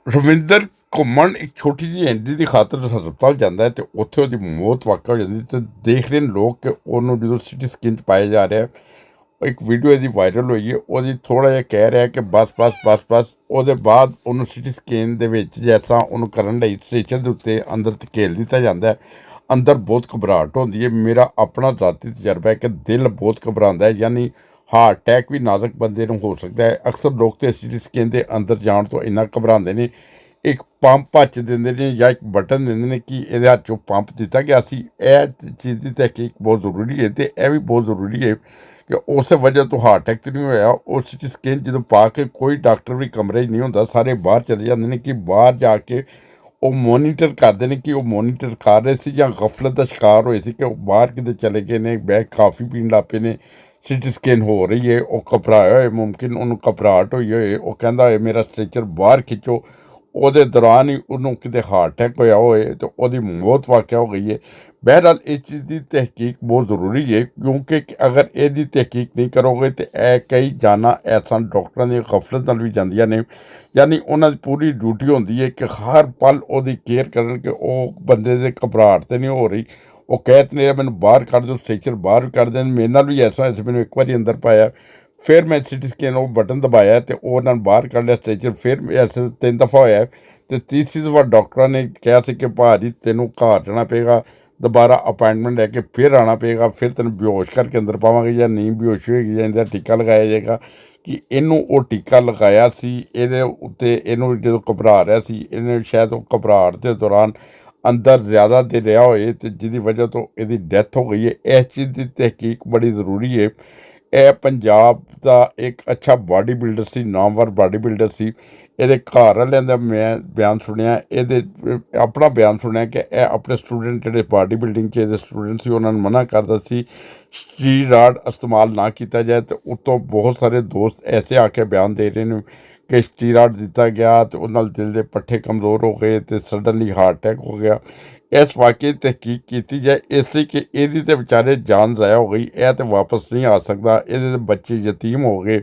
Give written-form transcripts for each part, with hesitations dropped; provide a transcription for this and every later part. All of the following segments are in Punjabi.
ਰਵਿੰਦਰ ਘੁੰਮਣ ਇੱਕ ਛੋਟੀ ਜਿਹੀ ਐਂਟਰੀ ਦੀ ਖਾਤਰ ਹਸਪਤਾਲ ਜਾਂਦਾ ਹੈ ਅਤੇ ਉੱਥੇ ਉਹਦੀ ਮੌਤ ਵਾਕਾ ਹੋ ਜਾਂਦੀ ਅਤੇ ਦੇਖ ਰਹੇ ਨੇ ਲੋਕ ਕਿ ਉਹਨੂੰ ਜਦੋਂ ਸਿਟੀ ਸਕੈਨ 'ਚ ਪਾਇਆ ਜਾ ਰਿਹਾ। ਇੱਕ ਵੀਡੀਓ ਇਹਦੀ ਵਾਇਰਲ ਹੋਈ ਹੈ, ਉਹਦੀ ਥੋੜ੍ਹਾ ਜਿਹਾ ਕਹਿ ਰਿਹਾ ਕਿ ਬਸ ਬਸ ਬਸ ਬਸ। ਉਹਦੇ ਬਾਅਦ ਉਹਨੂੰ ਸਿਟੀ ਸਕੈਨ ਦੇ ਵਿੱਚ ਜੈਸਾ ਉਹਨੂੰ ਕਰਨ ਲਈ ਸਟੇਸ਼ਨ ਦੇ ਉੱਤੇ ਅੰਦਰ ਧਕੇਲ ਦਿੱਤਾ ਜਾਂਦਾ ਹੈ। ਅੰਦਰ ਬਹੁਤ ਘਬਰਾਹਟ ਹੁੰਦੀ ਹੈ। ਮੇਰਾ ਆਪਣਾ ਜ਼ਾਤੀ ਤਜਰਬਾ ਹੈ ਕਿ ਦਿਲ ਬਹੁਤ ਘਬਰਾਉਂਦਾ ਹੈ, ਯਾਨੀ ਹਾਰਟ ਅਟੈਕ ਵੀ ਨਾਜ਼ੁਕ ਬੰਦੇ ਨੂੰ ਹੋ ਸਕਦਾ ਹੈ। ਅਕਸਰ ਲੋਕ ਤਾਂ ਸਿਟੀ ਸਕੈਨ ਦੇ ਅੰਦਰ ਜਾਣ ਤੋਂ ਇੰਨਾ ਘਬਰਾਉਂਦੇ ਨੇ, ਇੱਕ ਪੰਪ ਭੱਜ ਦਿੰਦੇ ਨੇ ਜਾਂ ਇੱਕ ਬਟਨ ਦਿੰਦੇ ਨੇ ਕਿ ਇਹਦੇ ਹੱਥ 'ਚੋਂ ਪੰਪ ਦਿੱਤਾ ਗਿਆ ਸੀ। ਇਹ ਚੀਜ਼ ਦੀ ਤਹਿਕੀਕ ਬਹੁਤ ਜ਼ਰੂਰੀ ਹੈ ਅਤੇ ਇਹ ਵੀ ਬਹੁਤ ਜ਼ਰੂਰੀ ਹੈ ਕਿ ਉਸ ਵਜ੍ਹਾ ਤੋਂ ਹਾਰਟ ਅਟੈਕ ਤਾਂ ਨਹੀਂ ਹੋਇਆ। ਉਹ ਸਿਟੀ ਸਕੈਨ ਜਦੋਂ ਪਾ ਕੇ ਕੋਈ ਡਾਕਟਰ ਵੀ ਕਮਰੇ 'ਚ ਨਹੀਂ ਹੁੰਦਾ, ਸਾਰੇ ਬਾਹਰ ਚਲੇ ਜਾਂਦੇ ਨੇ ਕਿ ਬਾਹਰ ਜਾ ਕੇ ਉਹ ਮੋਨੀਟਰ ਕਰਦੇ ਨੇ ਕਿ ਉਹ ਮੋਨੀਟਰ ਕਰ ਰਹੇ ਸੀ ਜਾਂ ਗਫਲਤ ਦਾ ਸ਼ਿਕਾਰ ਹੋਏ ਸੀ ਕਿ ਉਹ ਬਾਹਰ ਕਿਤੇ ਚਲੇ ਗਏ ਨੇ, ਬਹਿ ਕਾਫੀ ਪੀਣ ਲੱਗ ਪਏ ਨੇ, ਸਿਟੀ ਸਕੈਨ ਹੋ ਰਹੀ ਹੈ। ਉਹ ਘਬਰਾਇਆ ਹੋਏ, ਮੁਮਕਿਨ ਉਹਨੂੰ ਘਬਰਾਹਟ ਹੋਈ ਹੋਏ, ਉਹ ਕਹਿੰਦਾ ਹੋਏ ਮੇਰਾ ਸਟ੍ਰੈਚਰ ਬਾਹਰ ਖਿੱਚੋ। ਉਹਦੇ ਦੌਰਾਨ ਹੀ ਉਹਨੂੰ ਕਿਤੇ ਹਾਰਟ ਅਟੈਕ ਹੋਇਆ ਹੋਏ ਅਤੇ ਉਹਦੀ ਮੌਤ ਵਾਕਿਆ ਹੋ ਗਈ ਹੈ। ਬਹਰਹਾਲ ਇਸ ਚੀਜ਼ ਦੀ ਤਹਿਕੀਕ ਬਹੁਤ ਜ਼ਰੂਰੀ ਹੈ, ਕਿਉਂਕਿ ਅਗਰ ਇਹਦੀ ਤਹਿਕੀਕ ਨਹੀਂ ਕਰੋਗੇ ਤਾਂ ਇਹ ਕਈ ਜਾਨਾਂ ਐਸਾ ਡਾਕਟਰਾਂ ਦੀਆਂ ਗਫਲਤ ਨਾਲ ਵੀ ਜਾਂਦੀਆਂ ਨੇ। ਯਾਨੀ ਉਹਨਾਂ ਦੀ ਪੂਰੀ ਡਿਊਟੀ ਹੁੰਦੀ ਹੈ ਕਿ ਹਰ ਪਲ ਉਹਦੀ ਕੇਅਰ ਕਰਨ ਕਿ ਉਹ ਬੰਦੇ ਦੇ ਘਬਰਾਹਟ ਤਾਂ ਨਹੀਂ ਹੋ ਰਹੀ। ਉਹ ਕਹਿ ਤਾਂ ਨਹੀਂ ਰਿਹਾ ਮੈਨੂੰ ਬਾਹਰ ਕੱਢ ਦਿਓ, ਸਟ੍ਰੈਚਰ ਬਾਹਰ ਵੀ ਕੱਢ ਦੇਣ। ਮੇਰੇ ਨਾਲ ਵੀ ਐਸਾ ਹੋਇਆ ਸੀ, ਮੈਨੂੰ ਇੱਕ ਵਾਰੀ ਅੰਦਰ ਪਾਇਆ, ਫਿਰ ਮੈਂ ਸਿਟੀ ਸਕੈਨ ਉਹ ਬਟਨ ਦਬਾਇਆ ਅਤੇ ਉਹਨਾਂ ਨੇ ਬਾਹਰ ਕੱਢ ਲਿਆ ਸਟ੍ਰੈਚਰ। ਫਿਰ ਐਸੇ 3 ਦਫਾ ਹੋਇਆ ਅਤੇ ਤੀਸਰੀ ਦਫਾ ਡਾਕਟਰਾਂ ਨੇ ਕਿਹਾ ਸੀ ਕਿ ਭਾਅ ਜੀ ਤੈਨੂੰ ਘਰ ਜਾਣਾ ਪਏਗਾ, ਦੁਬਾਰਾ ਅਪਾਇੰਟਮੈਂਟ ਲੈ ਕੇ ਫਿਰ ਆਉਣਾ ਪਏਗਾ, ਫਿਰ ਤੈਨੂੰ ਬੇਹੋਸ਼ ਕਰਕੇ ਅੰਦਰ ਪਾਵਾਂਗੇ ਜਾਂ ਨਹੀਂ ਬੇਹੋਸ਼ ਹੋਏਗੀ ਜਾਂ ਇਹਦਾ ਟੀਕਾ ਲਗਾਇਆ ਜਾਏਗਾ। ਕਿ ਇਹਨੂੰ ਉਹ ਟੀਕਾ ਲਗਾਇਆ ਸੀ ਇਹਦੇ ਉੱਤੇ। ਇਹਨੂੰ ਜਦੋਂ ਘਬਰਾ ਰਿਹਾ ਸੀ, ਇਹਨੇ ਸ਼ਾਇਦ ਉਹ ਘਬਰਾਹਟ ਦੇ ਦੌਰਾਨ ਅੰਦਰ ਜ਼ਿਆਦਾ ਦੇਰ ਰਿਹਾ ਹੋਏ ਅਤੇ ਜਿਹਦੀ ਵਜ੍ਹਾ ਤੋਂ ਇਹਦੀ ਡੈਥ ਹੋ ਗਈ ਹੈ। ਇਸ ਚੀਜ਼ ਦੀ ਤਹਿਕੀਕ ਬੜੀ ਜ਼ਰੂਰੀ ਹੈ। ਇਹ ਪੰਜਾਬ ਦਾ ਇੱਕ ਅੱਛਾ ਬਾਡੀ ਬਿਲਡਰ ਸੀ, ਨਾਮਵਰ ਬਾਡੀ ਬਿਲਡਰ ਸੀ। ਇਹਦੇ ਘਰ ਵਾਲਿਆਂ ਦਾ ਮੈਂ ਬਿਆਨ ਸੁਣਿਆ, ਇਹਦੇ ਆਪਣਾ ਬਿਆਨ ਸੁਣਿਆ ਕਿ ਇਹ ਆਪਣੇ ਸਟੂਡੈਂਟ ਜਿਹੜੇ ਬਾਡੀ ਬਿਲਡਿੰਗ 'ਚ ਇਹਦੇ ਸਟੂਡੈਂਟ ਸੀ ਉਹਨਾਂ ਨੂੰ ਮਨਾ ਕਰਦਾ ਸੀ ਸਟੀਰਾਇਡ ਇਸਤੇਮਾਲ ਨਾ ਕੀਤਾ ਜਾਏ। ਅਤੇ ਉੱਤੋਂ ਬਹੁਤ ਸਾਰੇ ਦੋਸਤ ਐਸੇ ਆ ਕੇ ਬਿਆਨ ਦੇ ਰਹੇ ਨੇ ਕਿ ਸਟੀਰਾਇਡ ਦਿੱਤਾ ਗਿਆ ਅਤੇ ਉਹਦੇ ਨਾਲ ਦਿਲ ਦੇ ਪੱਠੇ ਕਮਜ਼ੋਰ ਹੋ ਗਏ ਅਤੇ ਸਡਨਲੀ ਹਾਰਟ ਅਟੈਕ ਹੋ ਗਿਆ। ਇਸ ਵਾਕਈ ਤਹਿਕੀਕ ਕੀਤੀ ਜਾਏ, ਇਸ ਲਈ ਕਿ ਇਹਦੀ ਤਾਂ ਵਿਚਾਰੇ ਜਾਨ ਜ਼ਾਇਆ ਹੋ ਗਈ, ਇਹ ਤਾਂ ਵਾਪਸ ਨਹੀਂ ਆ ਸਕਦਾ। ਇਹਦੇ ਤਾਂ ਬੱਚੇ ਯਤੀਮ ਹੋ ਗਏ,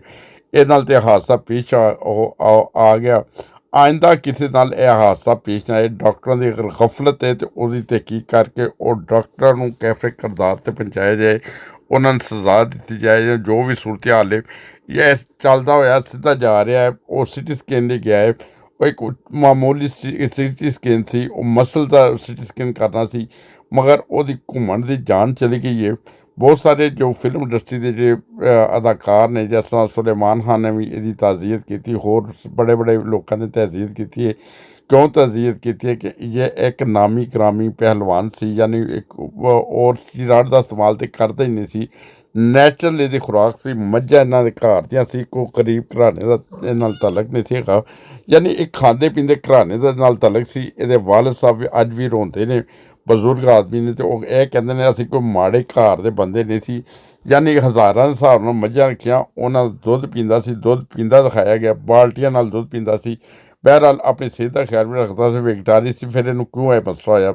ਇਹ ਨਾਲ ਤਾਂ ਹਾਦਸਾ ਪੇਸ਼ ਆ ਗਿਆ। ਆਇੰਦਾ ਕਿਸੇ ਨਾਲ ਇਹ ਹਾਦਸਾ ਪੇਸ਼ ਨਾ ਆਏ। ਡਾਕਟਰਾਂ ਦੀ ਅਗਰ ਗਫਲਤ ਹੈ ਤਾਂ ਉਹਦੀ ਤਹਿਕੀਕ ਕਰਕੇ ਉਹ ਡਾਕਟਰਾਂ ਨੂੰ ਕੈਫੇ ਕਿਰਦਾਰ 'ਤੇ ਪਹੁੰਚਾਇਆ ਜਾਏ, ਉਹਨਾਂ ਨੂੰ ਸਜ਼ਾ ਦਿੱਤੀ ਜਾਏ ਜਾਂ ਜੋ ਵੀ ਸੂਰਤ ਹਾਲ ਹੈ। ਇਹ ਚੱਲਦਾ ਹੋਇਆ ਸਿੱਧਾ ਜਾ ਰਿਹਾ ਹੈ, ਉਹ ਸਿਟੀ ਸਕੈਨ ਲਈ ਗਿਆ ਹੈ। ਉਹ ਇੱਕ ਮਾਮੂਲੀ ਸਿਟੀ ਸਕੈਨ ਸੀ, ਉਹ ਮਸਲ ਦਾ ਸਿਟੀ ਸਕੈਨ ਕਰਨਾ ਸੀ, ਮਗਰ ਉਹਦੀ ਘੁੰਮਣ ਦੀ ਜਾਨ ਚਲੀ ਗਈ ਹੈ। ਬਹੁਤ ਸਾਰੇ ਜੋ ਫਿਲਮ ਇੰਡਸਟਰੀ ਦੇ ਜਿਹੜੇ ਅਦਾਕਾਰ ਨੇ, ਜਿਸ ਤਰ੍ਹਾਂ ਸੁਲੇਮਾਨ ਖਾਨ ਨੇ ਵੀ ਇਹਦੀ ਤਾਜ਼ੀਅਤ ਕੀਤੀ, ਹੋਰ ਬੜੇ ਬੜੇ ਲੋਕਾਂ ਨੇ ਤਾਜ਼ੀਅਤ ਕੀਤੀ ਹੈ। ਕਿਉਂ ਤਾਜ਼ੀਅਤ ਕੀਤੀ ਹੈ ਕਿ ਇਹ ਇੱਕ ਨਾਮੀ ਗ੍ਰਾਮੀ ਪਹਿਲਵਾਨ ਸੀ, ਯਾਨੀ ਇੱਕ ਔਰ ਸਟੀਰਾਇਡ ਦਾ ਇਸਤੇਮਾਲ ਤਾਂ ਕਰਦਾ ਹੀ ਨਹੀਂ ਸੀ। ਨੈਚੁਰਲ ਇਹਦੀ ਖੁਰਾਕ ਸੀ, ਮੱਝਾਂ ਇਹਨਾਂ ਦੇ ਘਰ ਦੀਆਂ ਸੀ, ਕੋਈ ਕਰੀਬ ਘਰਾਣੇ ਦਾ ਇਹ ਨਾਲ ਤਾਲਕ ਨਹੀਂ ਸੀ ਹੈਗਾ। ਯਾਨੀ ਇੱਕ ਖਾਂਦੇ ਪੀਂਦੇ ਘਰਾਣੇ ਦੇ ਨਾਲ ਤਾਲਕ ਸੀ। ਇਹਦੇ ਵਾਲਿਦ ਸਾਹਿਬ ਵੀ ਅੱਜ ਵੀ ਰੋਂਦੇ ਨੇ, ਬਜ਼ੁਰਗ ਆਦਮੀ ਨੇ, ਅਤੇ ਉਹ ਇਹ ਕਹਿੰਦੇ ਨੇ ਅਸੀਂ ਕੋਈ ਮਾੜੇ ਘਰ ਦੇ ਬੰਦੇ ਨਹੀਂ ਸੀ। ਯਾਨੀ ਹਜ਼ਾਰਾਂ ਦੇ ਹਿਸਾਬ ਨਾਲ ਮੱਝਾਂ ਰੱਖੀਆਂ, ਉਹਨਾਂ ਦਾ ਦੁੱਧ ਪੀਂਦਾ ਸੀ, ਦੁੱਧ ਪੀਂਦਾ ਦਿਖਾਇਆ ਗਿਆ, ਬਾਲਟੀਆਂ ਨਾਲ ਦੁੱਧ ਪੀਂਦਾ ਸੀ। ਬਹਰਹਾਲ ਆਪਣੀ ਸਿਹਤ ਦਾ ਖਿਆਲ ਵੀ ਰੱਖਦਾ ਸੀ, ਵਿਕਟਾਰੀ ਸੀ। ਫਿਰ ਇਹਨੂੰ ਕਿਉਂ ਇਹ ਮਸਲਾ ਹੋਇਆ?